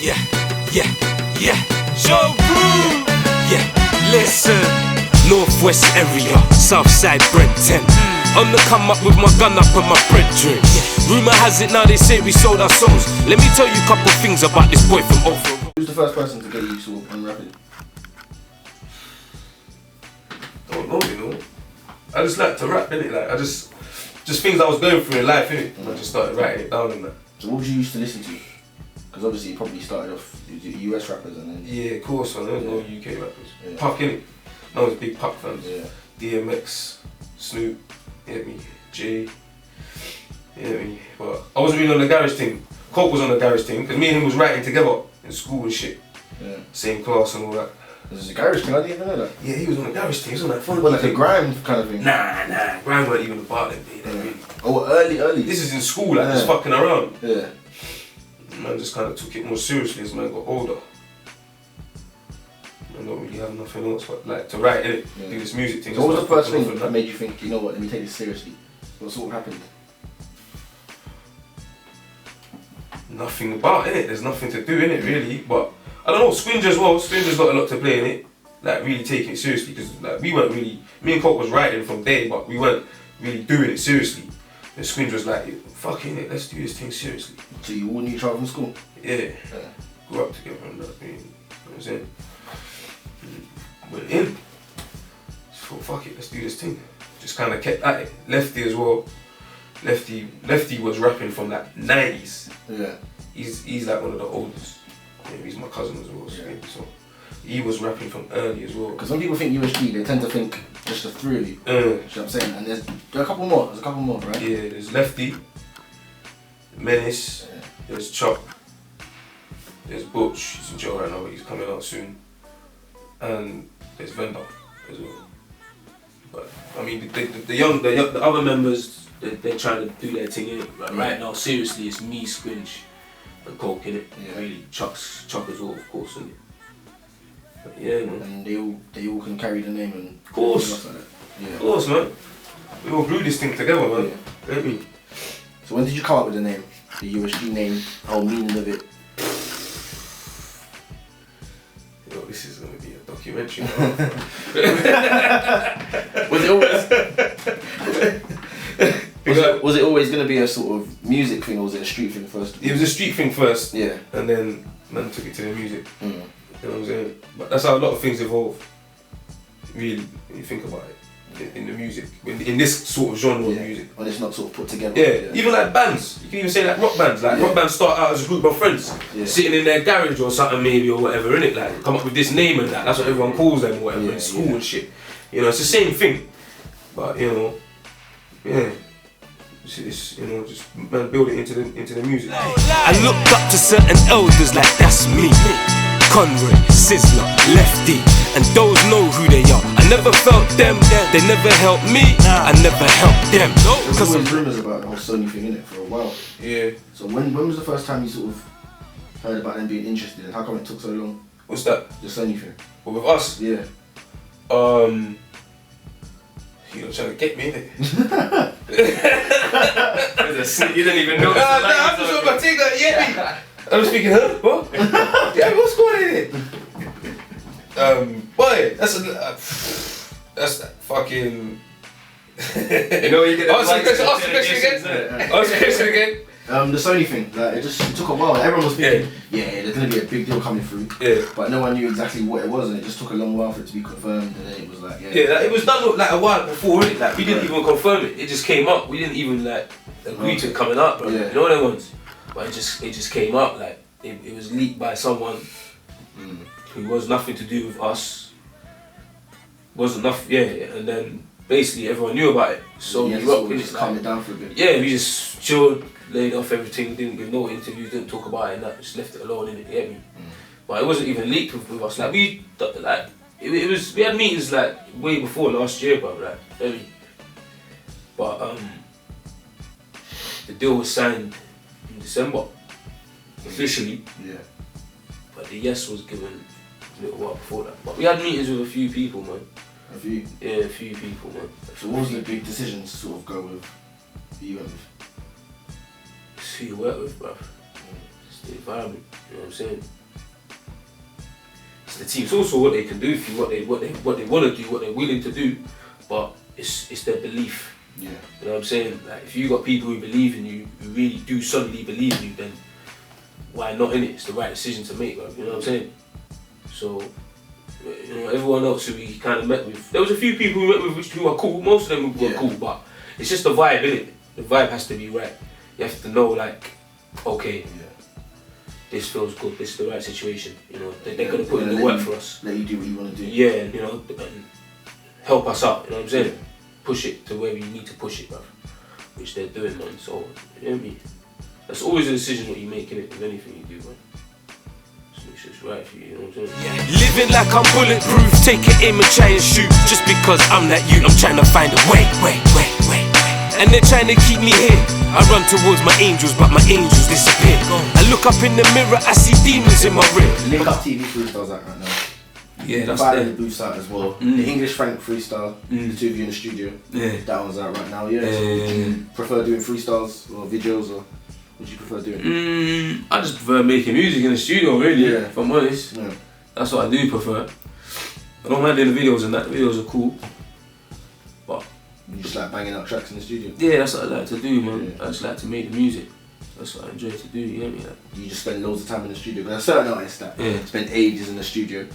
Yeah, show groove. Yeah, listen. Northwest area, Southside Brenton. On the come up with my gun up and my brethren. Rumour has it now they say we sold our souls. Let me tell you a couple things about this boy from Ophir. Who's the first person to get you sort of unrapping? Don't know, you know. I just like to rap, innit? Like I just things I was going through in life, innit? And I just started writing it down and that. So what was you used to listen to? Because obviously you probably started off US rappers and then... Yeah, of course, man. There was no UK rappers. Yeah. Puck, innit? I was big Puck fans. Yeah. DMX, Snoop, you get me? Jay, you get me? But I wasn't really on the garage team. Coke was on the garage team because me and him was writing together in school and shit. Yeah. Same class and all that. This is a garage thing, I didn't even know that. Yeah, he was on the garage team. He was on that fun. Well, like a grime kind of thing? Nah. Grime weren't even about them, really. Oh, early. This is in school, like just fucking around. Yeah. Man just kind of took it more seriously as man got older. I don't really have nothing else but like to write in it, do this music thing. So what was the first thing that made you think, you know what, let me take this seriously? What sort of happened? Nothing about it. There's nothing to do in it really, but I don't know. Squinge as well. Squinge's got a lot to play in it. Like really taking it seriously because like we weren't really. Me and Coke was writing from day, but we weren't really doing it seriously. And Squinge was like, "Fucking it, let's do this thing seriously." So you all knew each other from school? Yeah. Grew up together and that. You know what I'm saying? Went in. Just thought, fuck it, let's do this thing. Just kind of kept at it. Lefty as well. Lefty was rapping from like 90s. Yeah. He's like one of the oldest. Yeah, he's my cousin as well. So he was rapping from early as well. Because when people think USG, they tend to think just the three of you. You know what I'm saying? And there are a couple more. There's a couple more, right? Yeah, there's Lefty, Menace, there's Chop, there's Butch. He's in jail right now, but he's coming out soon. And there's Vendor as well. But I mean, the other members, they're trying to do their thing in it. Like, right now, seriously, it's me, Squinch, and Coke in it. Yeah. Really, Chuck as well, of course, innit? But yeah, man. And they all can carry the name and... Of course. Like that. Yeah. Of course, man. We all grew this thing together, man. Yeah. Get me? So when did you come up with the name? The USG name, whole meaning of it? Yo, this is gonna be a documentary. Was it always going to be a sort of music thing or was it a street thing first? It was a street thing first, yeah, and then man took it to the music. You know what I'm saying? But that's how a lot of things evolve. Really, when you think about it, in the music, in this sort of genre of music. When it's not sort of put together. Yeah, even like bands. You can even say like rock bands. Like rock bands start out as a group of friends, sitting in their garage or something maybe or whatever, innit? Like come up with this name and that. That's what everyone calls them or whatever in school and shit. You know, it's the same thing. But you know, it's, you know, just man build it into the music. I looked up to certain elders like that's me. Conroy, Sizzler, Lefty, and those know who they are. I never felt them, they never helped me, I never helped them. There's always rumours about the whole Sony thing in it for a while. Yeah. So when was the first time you sort of heard about them being interested and how come it took so long? What's that? The Sony thing. Well, with us? Yeah. You're trying to get me, innit? You didn't even know. I'm just on my thing, like, yeah. I was speaking, huh? What? Yeah, what's going on here? Boy, that's fucking. You know you get the Ask the question again. The Sony thing, like it took a while. Everyone was thinking, there's gonna be a big deal coming through. Yeah. But no one knew exactly what it was, and it just took a long while for it to be confirmed. And then it was like, like, it was done like a while before, innit? Like we didn't even confirm it. It just came up. We didn't even like agree to it coming up, bro. Yeah. You know them ones. But it just came up. Like it was leaked by someone who was nothing to do with us. Wasn't nothing. And then basically everyone knew about it. So we rocked with it. Just calmed it down for a bit. Yeah, we just chilled, laid off everything, didn't give no interviews, didn't talk about it, and that just left it alone, innit? You get me? But it wasn't even leaked with us. Like we had meetings like way before last year, bro. Like, you know what I mean? But the deal was signed in December, officially. Yeah. But the yes was given a little while before that. But we had meetings with a few people, man. A few? Yeah, a few people, man. So what was the big decision to sort of go with who you went with? It's who you work with, bruv. the environment. You know what I'm saying? It's the team. It's also what they can do for you, what they want to do, what they're willing to do. But it's their belief. Yeah. You know what I'm saying? Like if you got people who believe in you, who really do solidly believe in you, then why not in it? It's the right decision to make, bro. You know what I'm saying? So, you know, everyone else who we kind of met with, there was a few people we met with who are cool. Most of them were cool, but it's just the vibe, innit? The vibe has to be right. You have to know, like, okay, this feels good. This is the right situation. You know, they're gonna put in the work for us. Let you do what you want to do. Yeah, you know, and help us out. You know what I'm saying? Push it to where we need to push it, bro. Which they're doing, man. So, you know what I mean? That's always a decision what you make, innit? With anything you do, man. Just make sure it's right for you, you know what I'm saying? Living like I'm bulletproof, take an aim and try and shoot. Just because I'm not you, I'm trying to find a way. And they're trying to keep me here. I run towards my angels, but my angels disappear. I look up in the mirror, I see demons in my rear. Link Up TV freestyles out right now. Yeah, that's Fire there. the boost out as well. The English Frank freestyle, the two of you in the studio. Yeah. That one's out right now. Yeah. So would you prefer doing freestyles or videos, or would you prefer doing? I just prefer making music in the studio, really. Yeah. If I'm honest, Yeah. that's what I do prefer. I don't mind doing the videos and that. The videos are cool, but You just like banging out tracks in the studio. yeah, that's what I like to do, man. Yeah. I just like to make the music. That's what I enjoy to do. You get me? Like, You just spend loads of time in the studio. But there's certain artists that spend ages in the studio.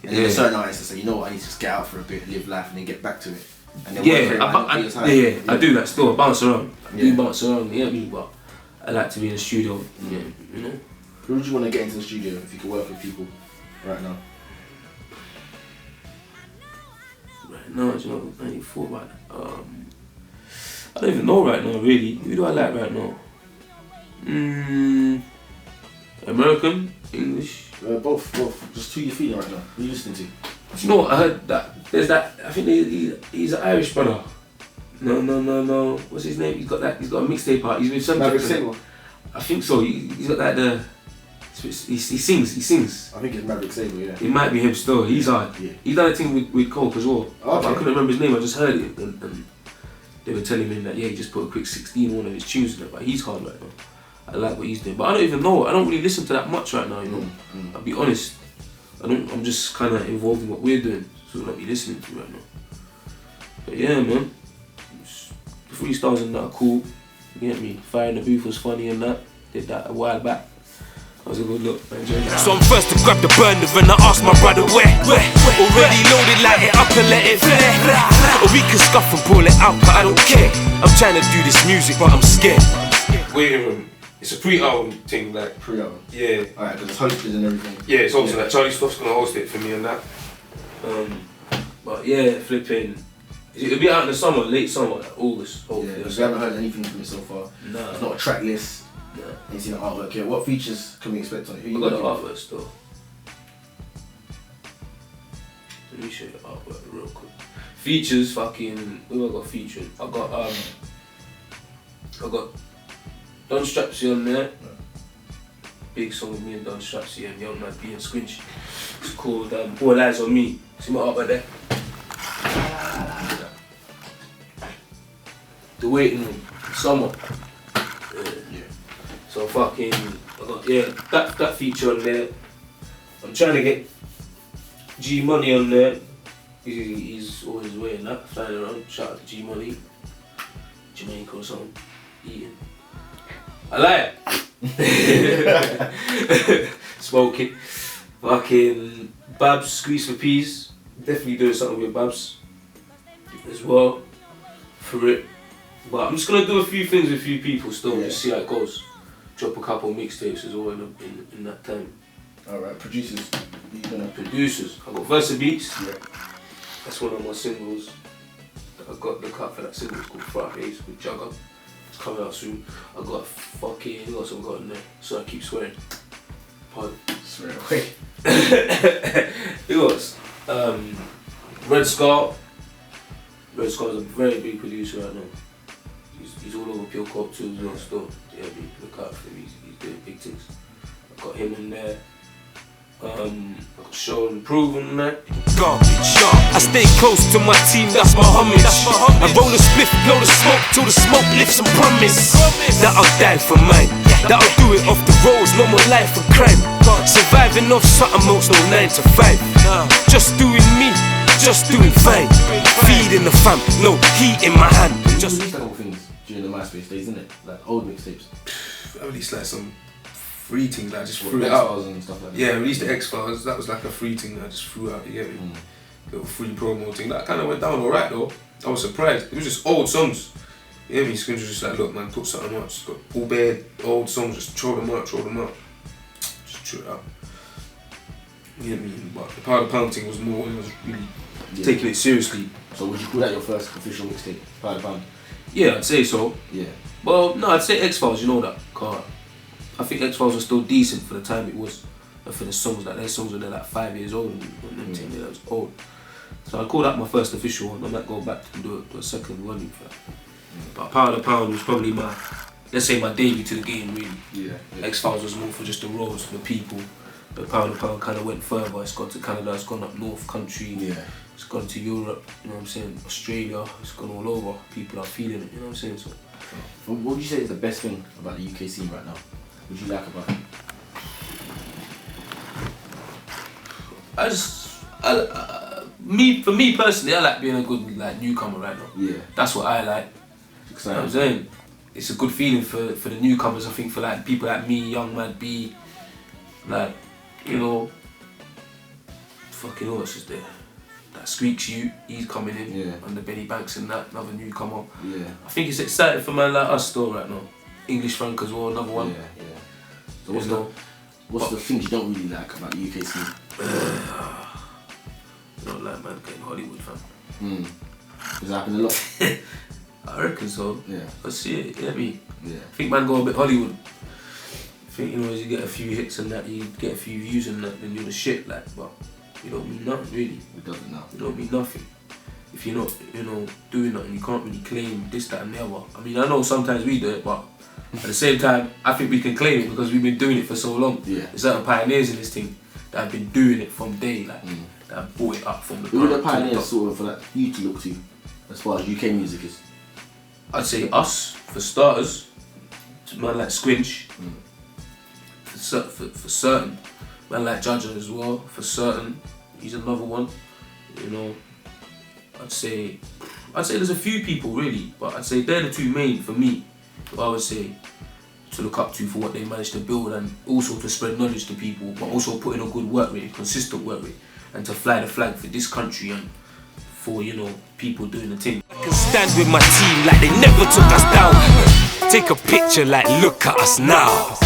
And then there's certain artists that say, you know what, I need to just get out for a bit, live life, and then get back to it. And then I do that still. I bounce around. I do Yeah. bounce around. You get me? But I like to be in the studio. Yeah, you know. Who would you want to get into the studio if you could work with people right now? Right now, you know, I ain't thought about that. I don't even know right now, really. Who do I like right now? American, English. Both. Just who you feeling right now? Who you listening to? You know what? I heard that. There's that. I think he's an Irish brother. No. What's his name? He's got a mixtape out. He's with some. Maverick Sabre. I think so. He's got that. He sings. I think it's Maverick Sabre, yeah. It might be him still. He's hard. Yeah. He's done a thing with Coke as well. Okay. I couldn't remember his name. I just heard it, and they were telling me that he just put a quick 16 on one of his tunes, but he's hard right now. I like what he's doing, but I don't even know. I don't really listen to that much right now. You know, I'll be honest. I'm just kind of involved in what we're doing, so I'll be listening to right now. But yeah, man, the freestyles and that are cool. You get me? Fire in the Booth was funny and that. Did that a while back. That was a good look. I enjoyed that. So I'm first to grab the burner and I ask my brother where. Already loaded, light it up and let it flare. Or we can scuff and pull it out, but I don't care. I'm trying to do this music, but I'm scared. Wait a minute. It's a pre-album thing, like. Pre-album. Yeah. Alright, because it's hosted and everything. Yeah, it's also like Charlie Stuff's gonna host it for me and that. But yeah, flipping. It'll be out in the summer, late summer, like August. Hopefully. Yeah, because we haven't heard anything from it so far. Nah. It's not a track list. Nah. Ain't seen the artwork yet. What features can we expect on it? Who I you got the working with? artwork still. Let me show you the artwork real quick. Features, fucking. Who I got featuring? I got Don Strapsy on there. Big song with me and Don Strapsy and Young Man B and Squinch. It's called All Eyes on Me. See my artwork there? The Waiting Room, summer. Yeah. So fucking, I got that feature on there. I'm trying to get G Money on there. He's always wearing that, flying around. Shout out to G Money, Jamaica or something, eating. I like it. Smoking. Fucking Babs, Squeeze for Peas. Definitely doing something with Babs as well. For it. But I'm just gonna do a few things with a few people still, just see how it goes. Drop a couple mixtapes as well in that time. Alright, producers. Who you gonna Producers, I got Versa Beats. Yeah. That's one of my singles. I got the cut for that single. It's called Fridays with Jugger. It's coming out soon. I got fucking, who else I got in there? So I keep swearing. Pardon. Swear away. Who else? Red Scar. Red Scar is a very big producer right now. He's all over Pure Corp too as well still. Yeah, look out for him, he's doing big things. I got him in there. I got Show and Prove on there. Garbage. I stay close to my team, that's my homage. I roll a spliff, blow the smoke till the smoke lifts and promise that I'll die for mine. that'll do it off the roads, no more life and crime. Surviving off something else, no 9 to 5. Just doing me, just doing fine. Feeding the fam, no heat in my hand. Just released a couple things during the MySpace days, isn't it? Like old mixtapes. I released like some free thing that I just threw it out. And stuff like that. Yeah, I released the X-Files. That was like a free thing that I just threw out. You get me? Little free promo thing. That kind of went down alright though. I was surprised. It was just old songs. You get me? Skins was just like, look man, put something out. Just got all bad old songs. Just throw them out. Just throw it out. You get me? But the Powder Pound thing was more when I was really taking it seriously. So would you call that your first official mixtape, Powder Pound? Yeah, I'd say so. Yeah. Well, no, I'd say X-Files, you know that. Cause I think X-Files was still decent for the time it was. And for the songs, like their songs when they're like 5 years old and them 10 years that was old. So I'd call that my first official one. I might go back and do a second volume for that. But Powder Pound was probably my, let's say my debut to the game really. Yeah. X-Files was more for just the roads, for the people. But Powder Pound kind of went further. It's gone to Canada, it's gone up North Country. Yeah. It's gone to Europe, you know what I'm saying, Australia, it's gone all over. People are feeling it, you know what I'm saying? So What would you say is the best thing about the UK scene right now? What do you like about it? For me personally, I like being a good like newcomer right now. Yeah. That's what I like. You know what I'm saying? It's a good feeling for the newcomers. I think for like people like me, Young Mad B, like, you know, fucking who else is there? That Squeaks You, he's coming in. Yeah. Under Benny Banks and that, another newcomer. Yeah. I think it's exciting for man like us still right now. English Frank as well, another one. Yeah. So what's the things you don't really like about the UK scene? I don't like man getting Hollywood, fam. Does that happen a lot? I reckon so. Yeah. I see it, yeah, me. Yeah. I think man go a bit Hollywood. I think, you know, as you get a few hits and that, you get a few views and that, then you're the shit, like, but you don't mean nothing really. It doesn't now. You don't mean nothing. If you're not, you know, doing nothing, you can't really claim this, that and the other. I mean, I know sometimes we do it, but at the same time, I think we can claim it because we've been doing it for so long. Yeah. There's certain pioneers in this thing that have been doing it from day, like, that have brought it up from the Who are the ground to the pioneers top. sort of for like you to look to as far as UK music is? I'd say us, for starters, man like Squinch, for certain, man like Judger as well, for certain, he's another one, you know. I'd say there's a few people really, but I'd say they're the two main for me, who I would say to look up to for what they managed to build and also to spread knowledge to people, but also put in a good work rate, consistent work rate, and to fly the flag for this country and for, you know, people doing the thing. I can stand with my team like they never took us down. Take a picture like look at us now.